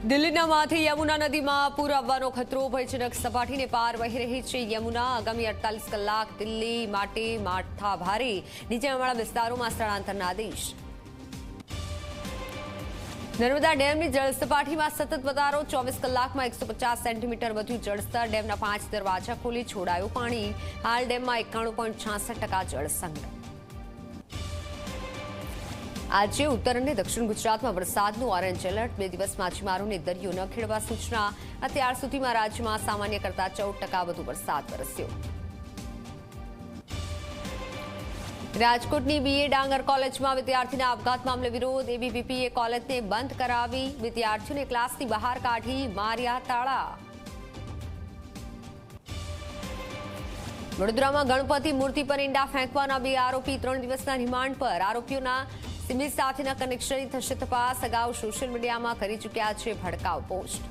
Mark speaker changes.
Speaker 1: દિલ્હીના માથી યમુના નદીમાં પૂર આવવાનો ખતરો ભયજનક સપાટીને પાર વહી રહી છે. યમુના આગામી 48 કલાક દિલ્હી માટે માઠાભારે નીચાણવાળા વિસ્તારોમાં સ્થળાંતરના આદેશ. નર્મદા ડેમની જળસપાટીમાં સતત વધારો. 24 કલાકમાં 150 સેન્ટીમીટર વધ્યું જળસ્તર. ડેમના 5 દરવાજા ખોલી છોડાયું પાણી. હાલ ડેમમાં 91.66% જળ સંગ્રહ. આજે ઉત્તર અને દક્ષિણ ગુજરાતમાં વરસાદનું ઓરેન્જ એલર્ટ. 2 દિવસ માછીમારોને દરિયો ન ખેડવા સૂચના. અત્યાર સુધીમાં રાજ્યમાં સામાન્ય કરતાં 14% વધુ વરસાદ વરસ્યો. રાજકોટની બીએ ડાંગર કોલેજમાં વિદ્યાર્થીના આપઘાત મામલે વિરોધ. એબીવીપીએ કોલેજને બંધ કરાવી. વિદ્યાર્થીઓને ક્લાસની બહાર કાઢી માર્યા તાળા. વડોદરામાં ગણપતિ મૂર્તિ પર ઈંડા ફેંકવાના 2 આરોપી 3 દિવસના રિમાન્ડ પર. આરોપીઓના સિમી સાથેના કનેક્શનની થશે તપાસ. અગાઉ સોશિયલ મીડિયામાં કરી ચૂક્યા છે ભડકાઉ પોસ્ટ.